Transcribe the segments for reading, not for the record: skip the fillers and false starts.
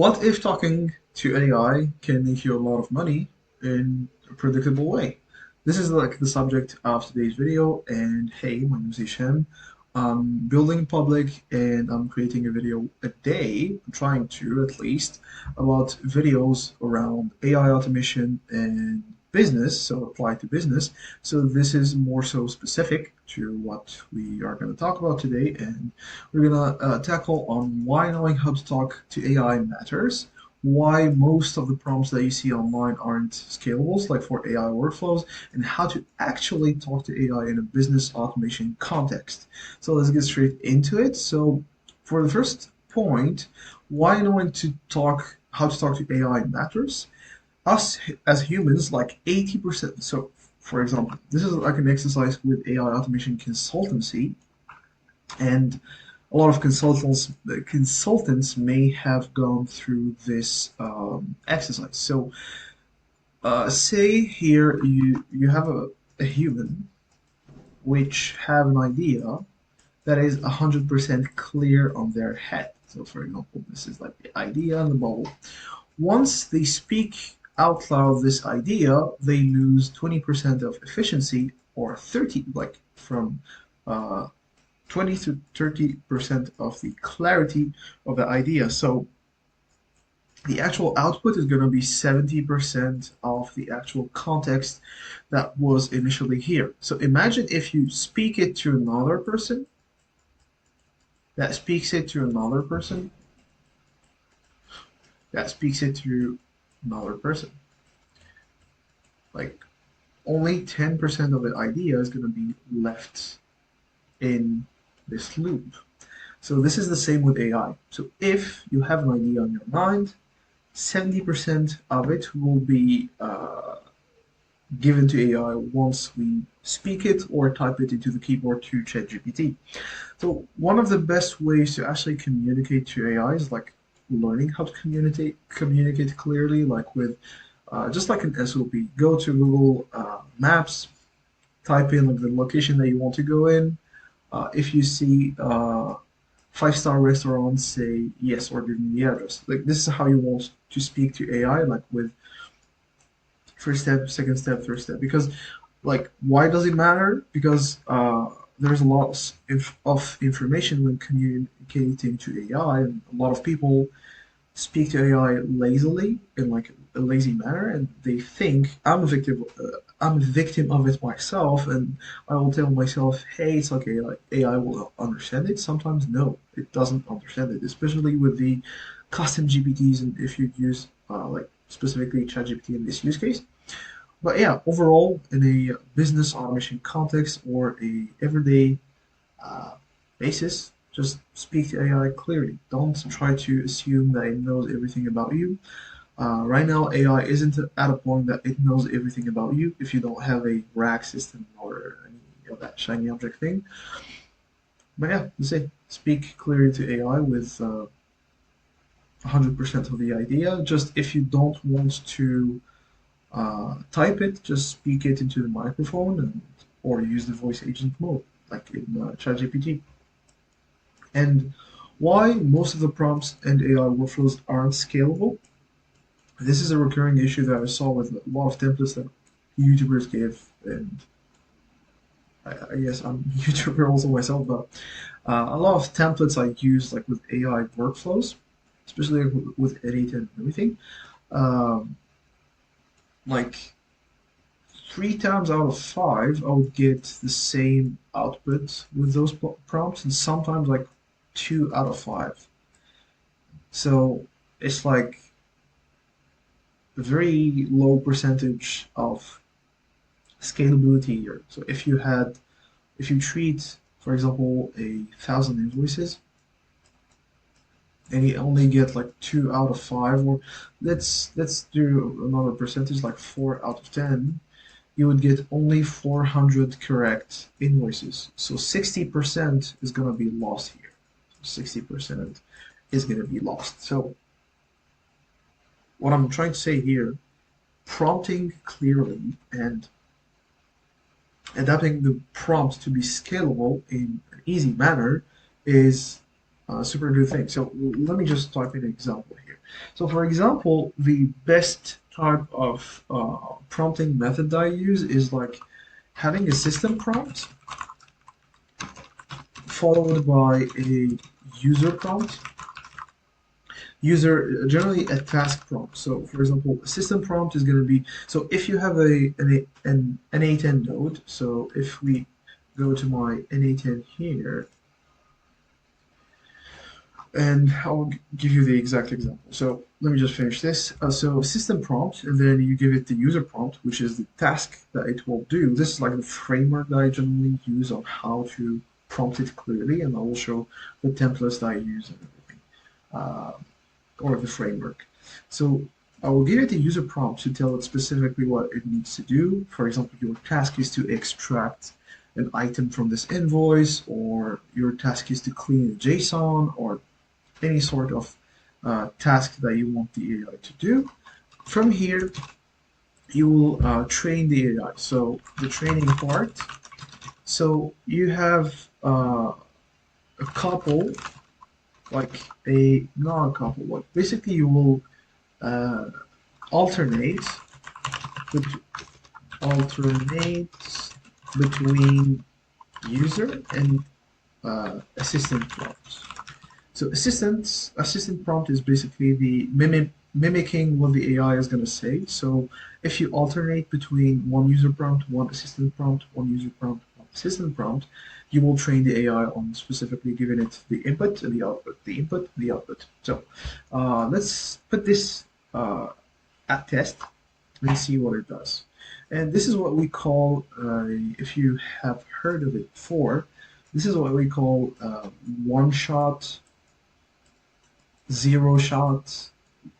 What if talking to AI can make you a lot of money in a predictable way? This is like the subject of today's video. And hey, my name is Hisham. I'm building public and I'm creating a video a day, I'm trying to at least, about videos around AI automation and business, so apply to business. So this is more so specific to what we are going to talk about today, and we're going to tackle on why knowing how to talk to AI matters, why most of the prompts that you see online aren't scalables, like for AI workflows, and how to actually talk to AI in a business automation context. So let's get straight into it. So for the first point, why knowing how to talk to AI matters. Us as humans, like 80%. So for example, this is like an exercise with AI automation consultancy, and a lot of consultants may have gone through this exercise. So say here you have a human which have an idea that is 100% clear on their head. So for example, this is like the idea in the bubble. Once they speak out loud this idea, they lose 20% of efficiency, or 30, like from uh, 20 to 30% of the clarity of the idea. So the actual output is going to be 70% of the actual context that was initially here. So imagine if you speak it to another person that speaks it to another person that speaks it to another person. Like only 10% of the idea is going to be left in this loop. So this is the same with AI. So if you have an idea on your mind, 70% of it will be given to AI once we speak it or type it into the keyboard to ChatGPT. So one of the best ways to actually communicate to AI is like learning how to communicate clearly, like with just like an SOP. Go to Google Maps, type in like the location that you want to go in. If you see five-star restaurants, say yes or give me the address. Like this is how you want to speak to AI, like with first step, second step, third step. Because like why does it matter? Because there's a lot of information when communicating to AI, and a lot of people speak to AI lazily in like a lazy manner, and they think I'm a victim of it myself, and I will tell myself, hey, it's okay, like AI will understand it. Sometimes no, it doesn't understand it, especially with the custom GPTs, and if you use like specifically ChatGPT in this use case. But yeah, overall, in a business automation context or a everyday uh, basis, just speak to AI clearly. Don't try to assume that it knows everything about you. Right now, AI isn't at a point that it knows everything about you if you don't have a RAG system or any of that shiny object thing. But yeah, you say speak clearly to AI with 100% of the idea. Just if you don't want to type it, just speak it into the microphone, or use the voice agent mode, like in ChatGPT. And why most of the prompts and AI workflows aren't scalable. This is a recurring issue that I saw with a lot of templates that YouTubers give, and I guess I'm a YouTuber also myself, but a lot of templates I use like with AI workflows, especially with edit and everything. Um, like 3 times out of 5, I would get the same output with those prompts, and sometimes like 2 out of 5. So it's like a very low percentage of scalability here. So if you treat, for example, 1,000 invoices, and you only get like 2 out of 5, or let's do another percentage like 4 out of 10, you would get only 400 correct invoices. So 60% is gonna be lost here. 60% is gonna be lost. So what I'm trying to say here, prompting clearly and adapting the prompt to be scalable in an easy manner is a super good thing. So let me just type in an example here. So, for example, the best type of prompting method I use is like having a system prompt followed by a user prompt. User generally a task prompt. So, for example, a system prompt is going to be so if you have an A10 node. So, if we go to my N8N here, and I'll give you the exact example. So let me just finish this. So system prompt, and then you give it the user prompt, which is the task that it will do. This is like the framework that I generally use on how to prompt it clearly, and I will show the templates that I use and everything, uh, or the framework. So I will give it the user prompt to tell it specifically what it needs to do. For example, your task is to extract an item from this invoice, or your task is to clean a JSON, or any sort of task that you want the AI to do. From here, you will train the AI. So the training part. So you have a couple, like a not a couple, but basically you will uh, alternate, bet- alternate between user and assistant prompts. So assistant prompt is basically the mimicking what the AI is going to say. So if you alternate between one user prompt, one assistant prompt, one user prompt, one assistant prompt, you will train the AI on specifically giving it the input and the output, the input and the output. So let's put this at test and see what it does. And this is what we call, if you have heard of it before, this is what we call one shot, zero shot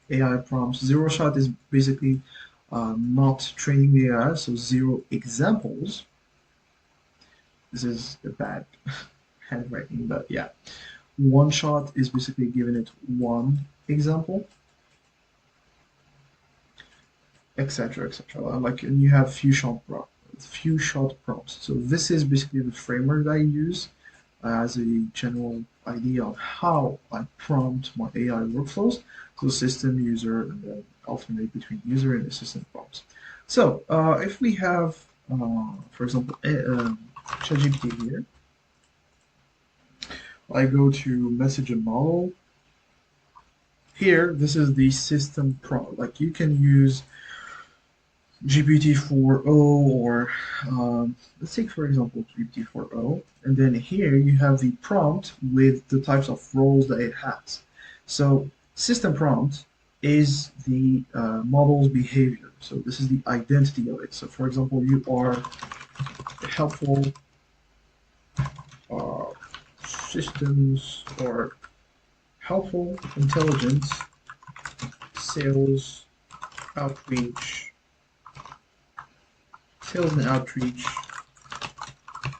AI prompts. Zero shot is basically not training the AI, so zero examples. This is a bad handwriting, but yeah. One shot is basically giving it one example, etc., etc. Like, and you have few shot prompts. So this is basically the framework that I use as a general idea of how I prompt my AI workflows. So system, user, and then alternate between user and assistant prompts. So if we have, for example, ChatGPT here, I go to message and model. Here, this is the system prompt. Like you can use GPT-4o or let's take for example GPT-4o, and then here you have the prompt with the types of roles that it has. So system prompt is the model's behavior. So this is the identity of it. So for example, you are helpful uh, systems or helpful intelligence sales outreach sales and outreach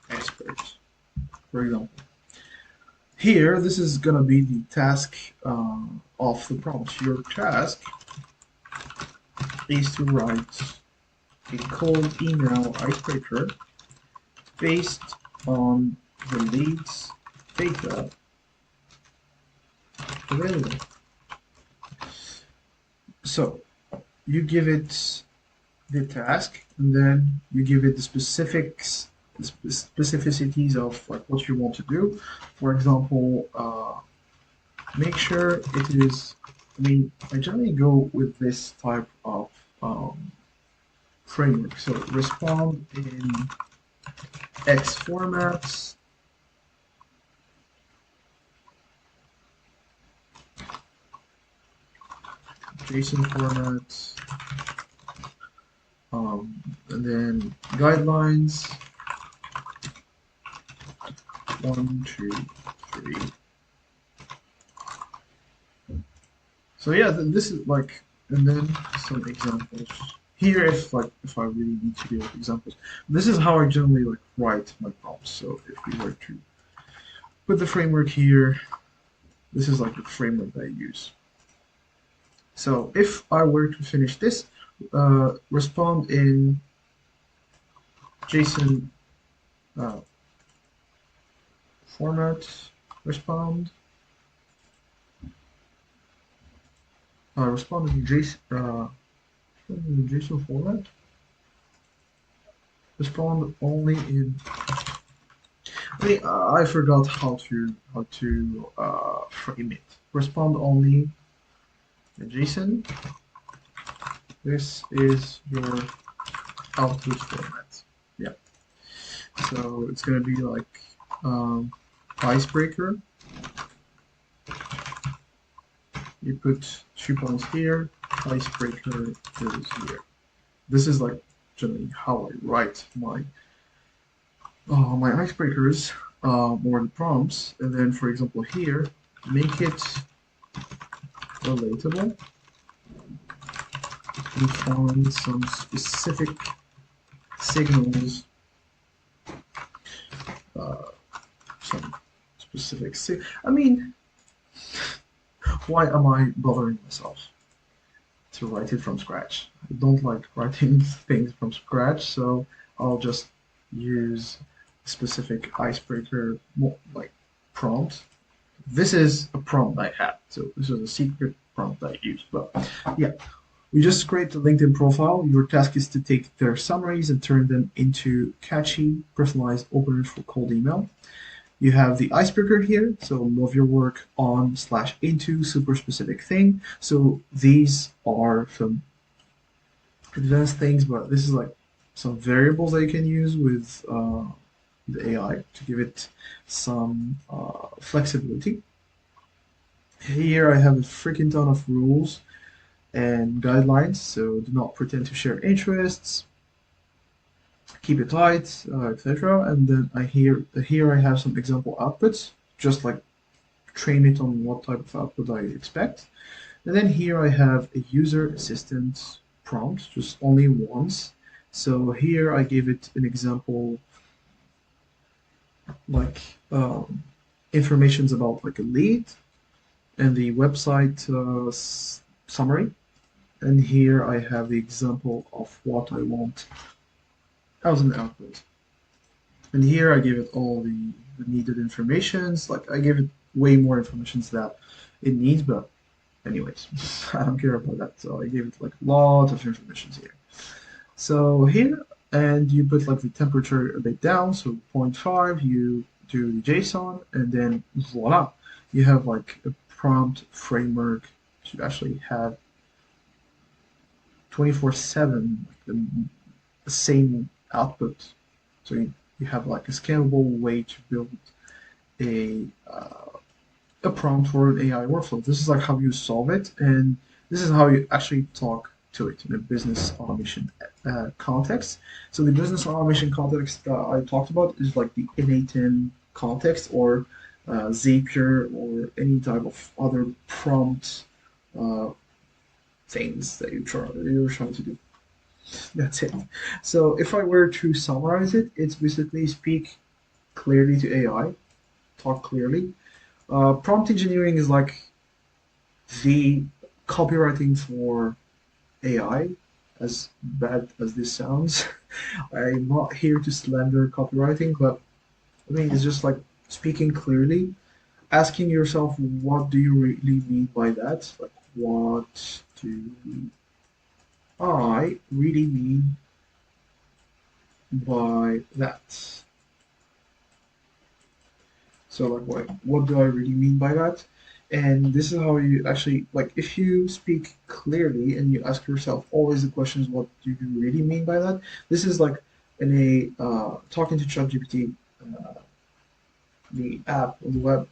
experts, for example. Here, this is going to be the task of the prompt. Your task is to write a cold email icebreaker based on the leads data available. So you give it the task, and then you give it the specificities of like what you want to do. For example, make sure it is. I mean, I generally go with this type of framework. So respond in X formats, JSON formats, and then guidelines. 1, 2, 3. So yeah, this is like, and then some examples here. If I really need to give examples, this is how I generally like write my prompts. So if we were to put the framework here, this is like the framework that I use. So if I were to finish this, respond in JSON uh, format, respond, respond in JSON format. Respond only in. I forgot how to frame it. Respond only in JSON. This is your output format. Yeah. So it's gonna be like icebreaker. You put 2 points here. Icebreaker is here. This is like generally how I write my icebreakers or the prompts. And then, for example, here, make it relatable and find some specific signals, uh, some specific I mean, why am I bothering myself to write it from scratch? I don't like writing things from scratch, so I'll just use specific icebreaker like prompt. This is a prompt I had, so this is a secret prompt I used. But yeah, we just create the LinkedIn profile. Your task is to take their summaries and turn them into catchy, personalized openers for cold email. You have the icebreaker here, so move your work on slash into super specific thing. So these are some advanced things, but this is like some variables that you can use with the AI to give it some flexibility. Here I have a freaking ton of rules and guidelines, so do not pretend to share interests, keep it tight, etc. And then here I have some example outputs, just like train it on what type of output I expect. And then here I have a user assistant prompt, just only once. So here I gave it an example like informations about like a lead and the website summary. And here I have the example of what I want as an output. And here I give it all the needed informations. Like I give it way more information that it needs, but anyways, I don't care about that. So I gave it like a lot of information here. So here, and you put like the temperature a bit down, so 0.5, you do the JSON, and then voila, you have like a prompt framework to actually have 24/7 like the same output. So you have like a scalable way to build a a prompt for an AI workflow. This is like how you solve it, and this is how you actually talk to it in a business automation context. So the business automation context that I talked about is like the innate context or Zapier or any type of other prompt uh, things that you're trying to do. That's it. So if I were to summarize it, it's basically speak clearly to AI, talk clearly. Prompt engineering is like the copywriting for AI, as bad as this sounds. I'm not here to slander copywriting, but I mean, it's just like speaking clearly, asking yourself, what do you really mean by that? Like, what do I really mean by that? So like what do I really mean by that? And this is how you actually like if you speak clearly and you ask yourself always the questions what do you really mean by that? This is like in a talking to ChatGPT, the app or the web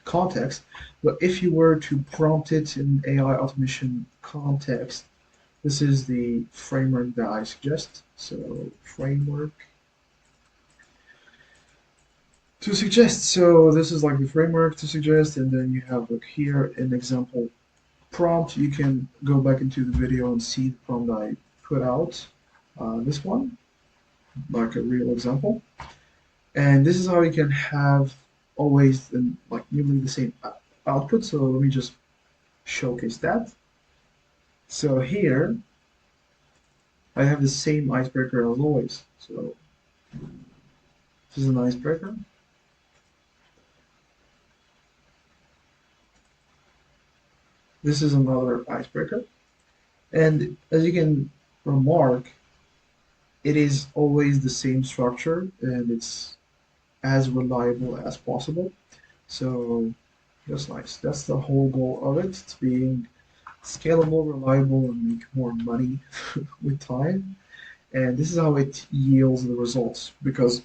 context. But if you were to prompt it in AI automation context, this is the framework that I suggest. So framework to suggest. So this is like the framework to suggest, and then you have like here an example prompt. You can go back into the video and see the prompt I put out. This one, like a real example, and this is how you can have always like nearly the same output. So let me just showcase that. So here I have the same icebreaker as always. So this is an icebreaker. This is another icebreaker. And as you can remark, it is always the same structure and it's as reliable as possible. So just nice. That's the whole goal of it. It's being scalable, reliable, and make more money with time. And this is how it yields the results. Because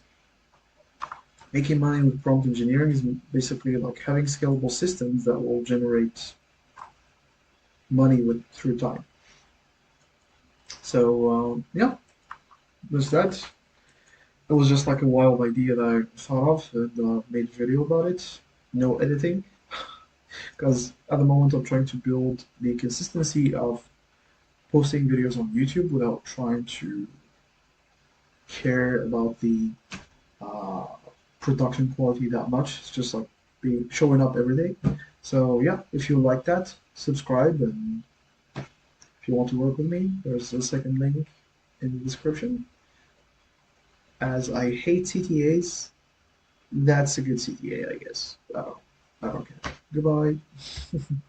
making money with prompt engineering is basically like having scalable systems that will generate money with through time. So yeah, there's that. It was just like a wild idea that I thought of and made a video about it. No editing, because at the moment I'm trying to build the consistency of posting videos on YouTube without trying to care about the uh, production quality that much. It's just like being showing up every day. So yeah, if you like that, subscribe, and if you want to work with me, there's a second link in the description. As I hate CTAs, that's a good CTA, I guess. I don't care. Goodbye.